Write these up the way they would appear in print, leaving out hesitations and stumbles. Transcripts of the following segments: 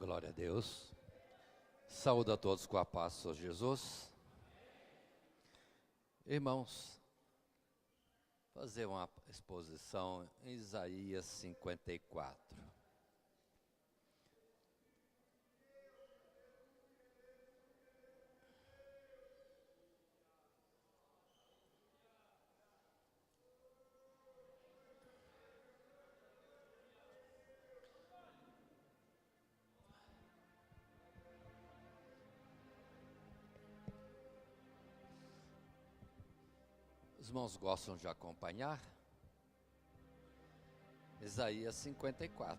Glória a Deus. Saúdo a todos com a paz do Senhor Jesus. Irmãos, fazer uma exposição em Isaías 54. Os irmãos gostam de acompanhar? Isaías 54.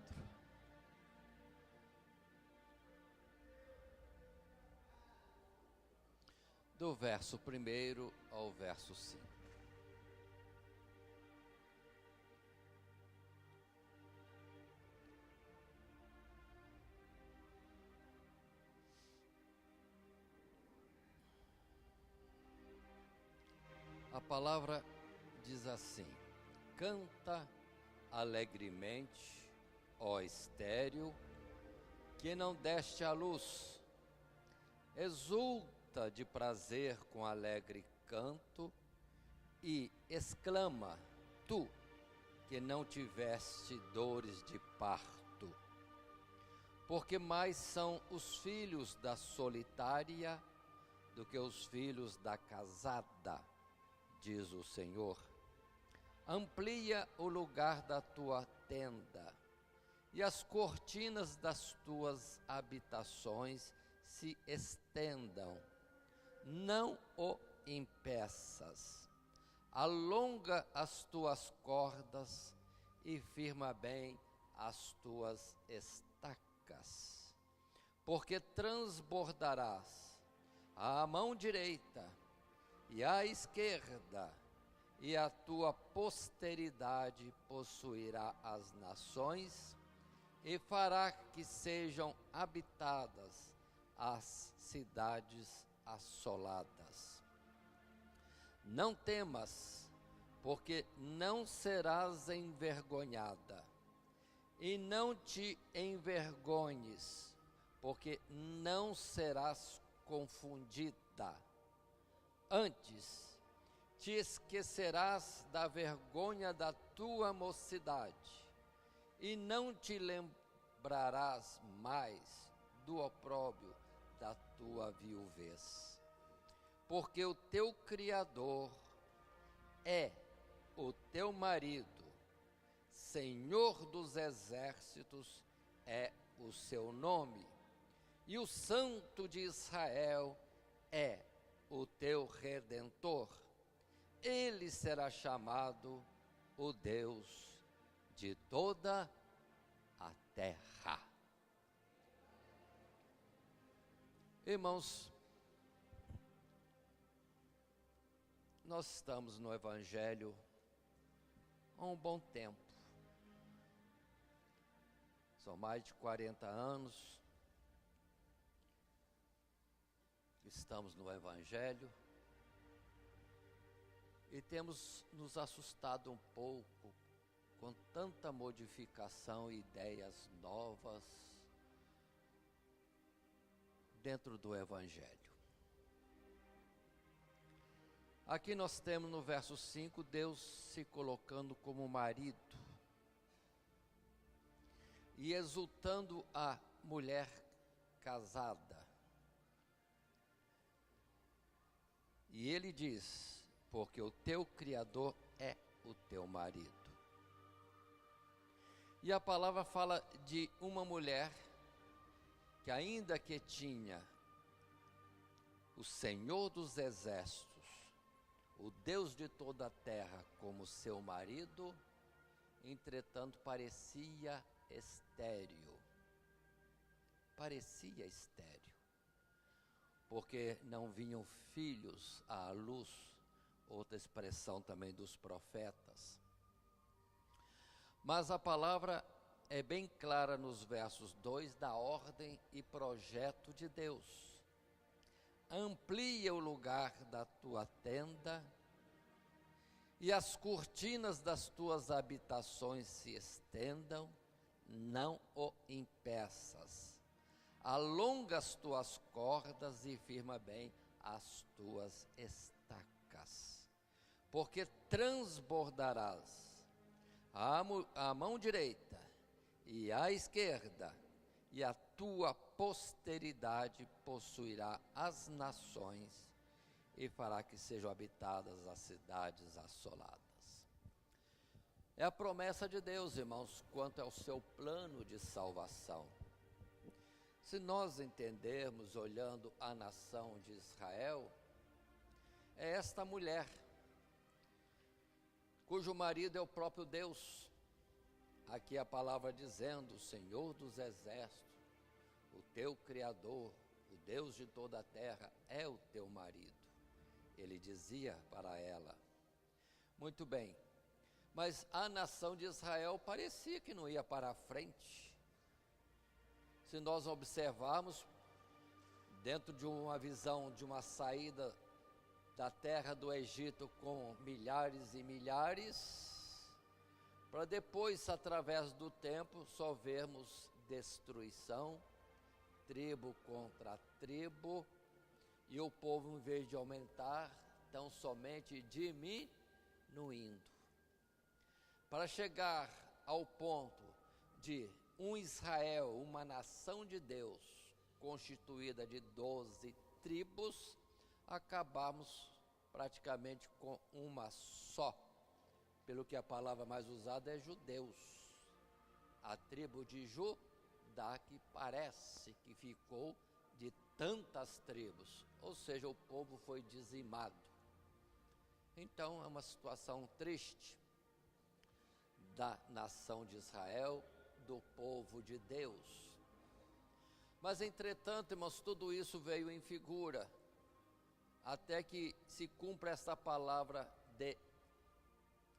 Do verso 1 ao verso 5. A palavra diz assim: canta alegremente, ó estéril, que não deste à luz, exulta de prazer com alegre canto, e exclama, tu, que não tiveste dores de parto, porque mais são os filhos da solitária do que os filhos da casada, diz o Senhor. Amplia o lugar da tua tenda, e as cortinas das tuas habitações se estendam. Não o impeças. Alonga as tuas cordas e firma bem as tuas estacas. Porque transbordarás à mão direita e à esquerda, e a tua posteridade possuirá as nações, e fará que sejam habitadas as cidades assoladas. Não temas, porque não serás envergonhada, e não te envergonhes, porque não serás confundida. Antes, te esquecerás da vergonha da tua mocidade, e não te lembrarás mais do opróbrio da tua viuvez. Porque o teu Criador é o teu marido, Senhor dos exércitos é o seu nome, e o Santo de Israel é o teu Redentor. Ele será chamado o Deus de toda a terra. Irmãos, nós estamos no Evangelho há um bom tempo. São mais de 40 anos. Estamos no Evangelho e temos nos assustado um pouco com tanta modificação e ideias novas dentro do Evangelho. Aqui nós temos no verso 5, Deus se colocando como marido e exultando a mulher casada. E ele diz, porque o teu Criador é o teu marido. E a palavra fala de uma mulher que, ainda que tinha o Senhor dos exércitos, o Deus de toda a terra como seu marido, entretanto parecia estéril. Parecia estéril. Porque não vinham filhos à luz, outra expressão também dos profetas. Mas a palavra é bem clara nos versos 2 da ordem e projeto de Deus. Amplia o lugar da tua tenda, e as cortinas das tuas habitações se estendam, não o impeças. alonga as tuas cordas e firma bem as tuas estacas, porque transbordarás a mão direita e a esquerda, e a tua posteridade possuirá as nações e fará que sejam habitadas as cidades assoladas. É a promessa de Deus, irmãos, quanto ao seu plano de salvação. Se nós entendermos, olhando a nação de Israel, é esta mulher, cujo marido é o próprio Deus. Aqui a palavra dizendo: o Senhor dos exércitos, o teu Criador, o Deus de toda a terra, é o teu marido. Ele dizia para ela. Muito bem, mas a nação de Israel parecia que não ia para a frente. Se nós observarmos, dentro de uma visão de uma saída da terra do Egito com milhares e milhares, para depois, através do tempo, só vermos destruição, tribo contra tribo, e o povo, em vez de aumentar, tão somente diminuindo. Para chegar ao ponto de um Israel, uma nação de Deus, constituída de 12 tribos, acabamos praticamente com uma só, pelo que a palavra mais usada é judeus. A tribo de Judá, que parece que ficou de tantas tribos, ou seja, o povo foi dizimado. Então é uma situação triste da nação de Israel, do povo de Deus. Mas entretanto, irmãos, tudo isso veio em figura, até que se cumpra esta palavra de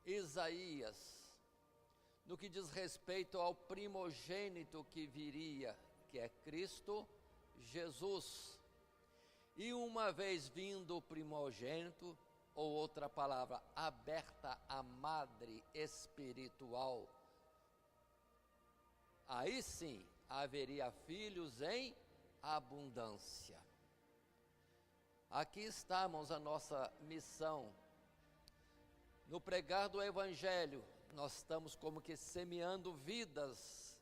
Isaías, no que diz respeito ao primogênito que viria, que é Cristo Jesus. E uma vez vindo o primogênito, ou outra palavra, aberta a madre espiritual, aí sim haveria filhos em abundância. Aqui estamos a nossa missão. No pregar do Evangelho, nós estamos como que semeando vidas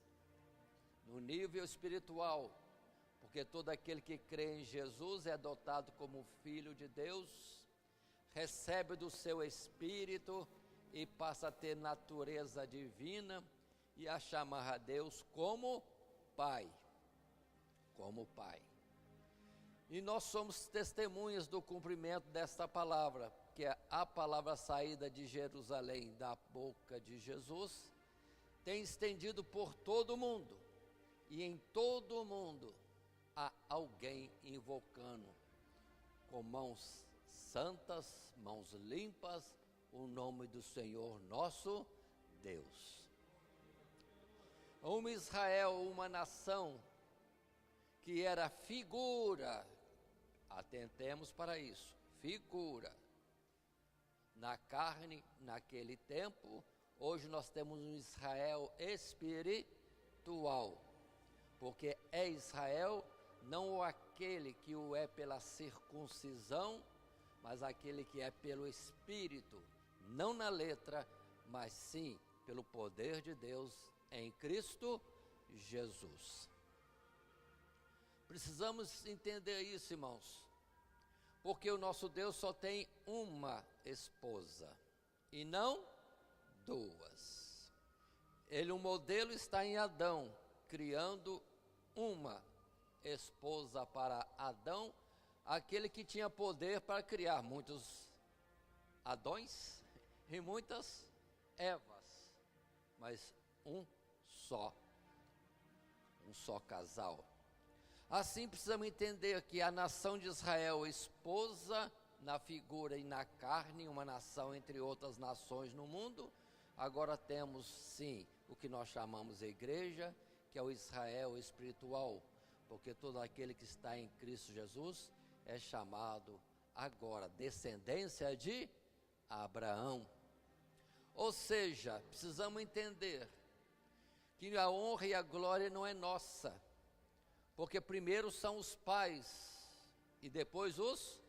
no nível espiritual, porque todo aquele que crê em Jesus é adotado como filho de Deus, recebe do seu Espírito e passa a ter natureza divina e a chamar a Deus como Pai, como Pai. E nós somos testemunhas do cumprimento desta palavra, que é a palavra saída de Jerusalém, da boca de Jesus, tem estendido por todo o mundo, e em todo o mundo há alguém invocando com mãos santas, mãos limpas, o nome do Senhor nosso Deus. Uma Israel, uma nação que era figura, atentemos para isso, figura, na carne, naquele tempo. Hoje nós temos um Israel espiritual, porque é Israel, não aquele que o é pela circuncisão, mas aquele que é pelo Espírito, não na letra, mas sim pelo poder de Deus em Cristo Jesus. Precisamos entender isso, irmãos, porque o nosso Deus só tem uma esposa e não duas. O modelo está em Adão, criando uma esposa para Adão, aquele que tinha poder para criar muitos Adões e muitas Evas, mas um só casal. Assim precisamos entender que a nação de Israel, esposa na figura e na carne, uma nação entre outras nações no mundo. Agora temos sim o que nós chamamos de igreja, que é o Israel espiritual, porque todo aquele que está em Cristo Jesus é chamado agora descendência de Abraão. Ou seja, precisamos entender que a honra e a glória não é nossa. porque primeiro são os pais e depois os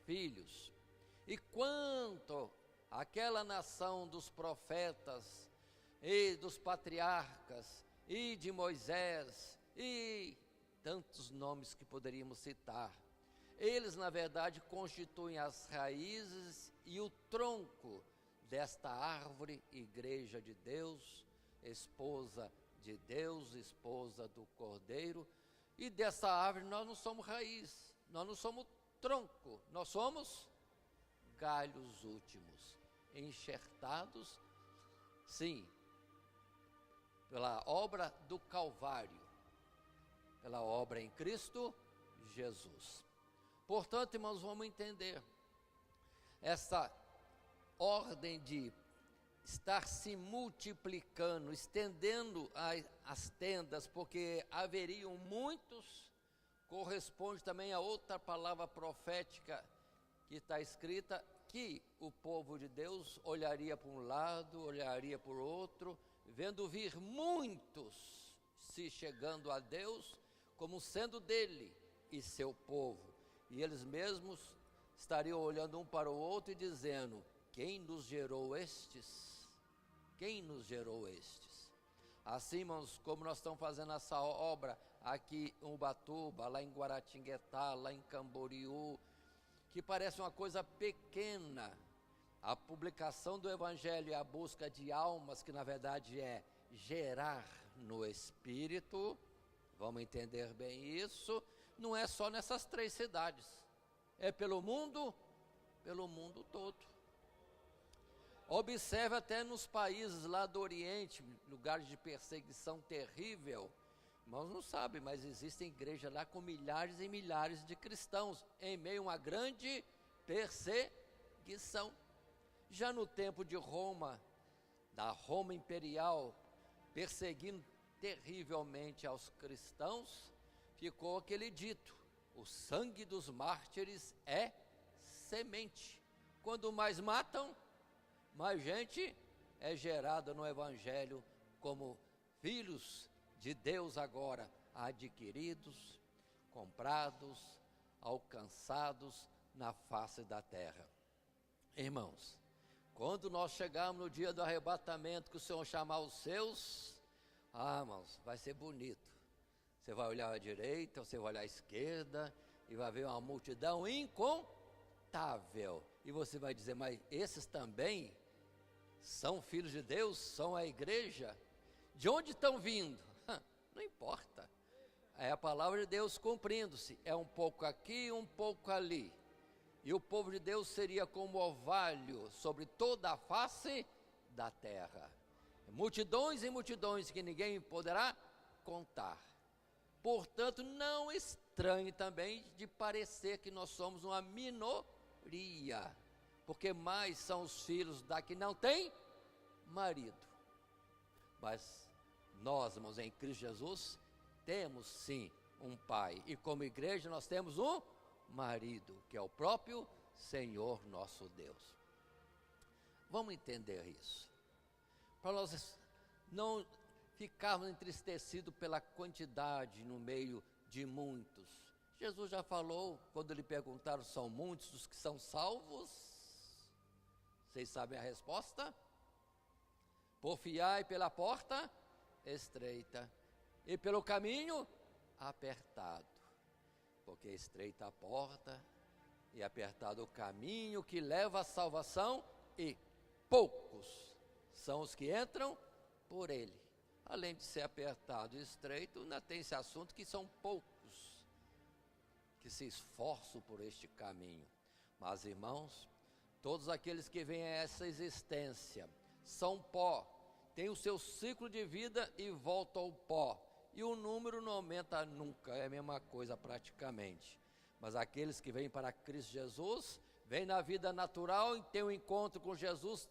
filhos. E quanto àquela nação dos profetas e dos patriarcas e de Moisés e tantos nomes que poderíamos citar, eles na verdade constituem as raízes e o tronco desta árvore, igreja de Deus, esposa de Deus, esposa do Cordeiro. E dessa árvore nós não somos raiz, nós não somos tronco, nós somos galhos últimos, enxertados, sim, pela obra do Calvário, pela obra em Cristo Jesus. Portanto, irmãos, vamos entender essa ordem de estar se multiplicando, estendendo as tendas, porque haveriam muitos, corresponde também a outra palavra profética que está escrita, que o povo de Deus olharia para um lado, olharia para o outro, vendo vir muitos se chegando a Deus, como sendo dele e seu povo, e eles mesmos estariam olhando um para o outro e dizendo: quem nos gerou estes? Quem nos gerou estes? Assim, irmãos, como nós estamos fazendo essa obra aqui em Ubatuba, lá em Guaratinguetá, lá em Camboriú, que parece uma coisa pequena, a publicação do Evangelho e a busca de almas, que na verdade é gerar no Espírito, vamos entender bem isso, não é só nessas 3 cidades, é pelo mundo todo. Observe até nos países lá do Oriente, lugares de perseguição terrível, irmãos não sabem, mas existem igrejas lá com milhares e milhares de cristãos, em meio a uma grande perseguição. Já no tempo de Roma, da Roma imperial, perseguindo terrivelmente aos cristãos, ficou aquele dito: o sangue dos mártires é semente. Quando mais matam, mais gente é gerada no Evangelho como filhos de Deus agora, adquiridos, comprados, alcançados na face da terra. Irmãos, quando nós chegarmos no dia do arrebatamento, que o Senhor chamar os seus, irmãos, vai ser bonito. Você vai olhar à direita, você vai olhar à esquerda, e vai ver uma multidão incontável. E você vai dizer: mas esses também são filhos de Deus, são a igreja? De onde estão vindo? Não importa, é a palavra de Deus cumprindo-se, é um pouco aqui, um pouco ali, e o povo de Deus seria como orvalho sobre toda a face da terra, multidões e multidões que ninguém poderá contar. Portanto, não estranhe também de parecer que nós somos uma minoria, porque mais são os filhos da que não tem marido. Mas nós, irmãos, em Cristo Jesus, temos sim um pai, e como igreja nós temos um marido, que é o próprio Senhor nosso Deus. Vamos entender isso, para nós não ficarmos entristecidos pela quantidade no meio de muitos. Jesus já falou, quando lhe perguntaram: são muitos os que são salvos? Vocês sabem a resposta? Porfiai pela porta estreita, e pelo caminho apertado, porque estreita a porta e apertado o caminho que leva à salvação, e poucos são os que entram por ele. Além de ser apertado e estreito, ainda tem esse assunto que são poucos que se esforçam por este caminho. Mas, irmãos, todos aqueles que vêm a essa existência são pó, tem o seu ciclo de vida e volta ao pó, e o número não aumenta nunca, é a mesma coisa praticamente. Mas aqueles que vêm para Cristo Jesus, vêm na vida natural e têm um encontro com Jesus,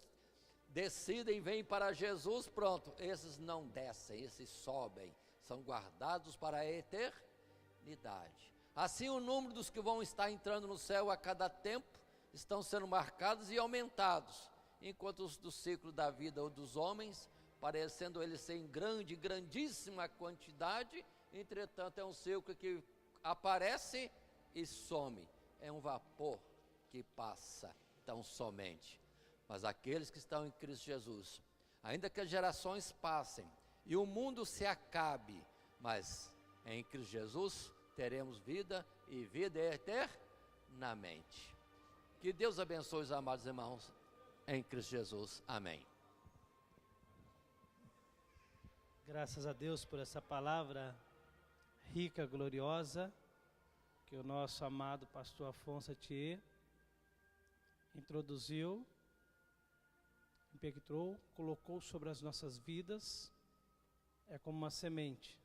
decidem, vêm para Jesus, pronto, esses não descem, esses sobem, são guardados para a eternidade. Assim, o número dos que vão estar entrando no céu a cada tempo estão sendo marcados e aumentados, enquanto os do ciclo da vida ou dos homens, parecendo eles ser em grandíssima quantidade, Entretanto, é um ciclo que aparece e some. É um vapor que passa tão somente. Mas aqueles que estão em Cristo Jesus, ainda que as gerações passem e o mundo se acabe, mas em Cristo Jesus teremos vida e vida eternamente. Que Deus abençoe os amados irmãos em Cristo Jesus. Amém. Graças a Deus por essa palavra rica, gloriosa, que o nosso amado pastor Afonso Atier introduziu, impactou, colocou sobre as nossas vidas. É como uma semente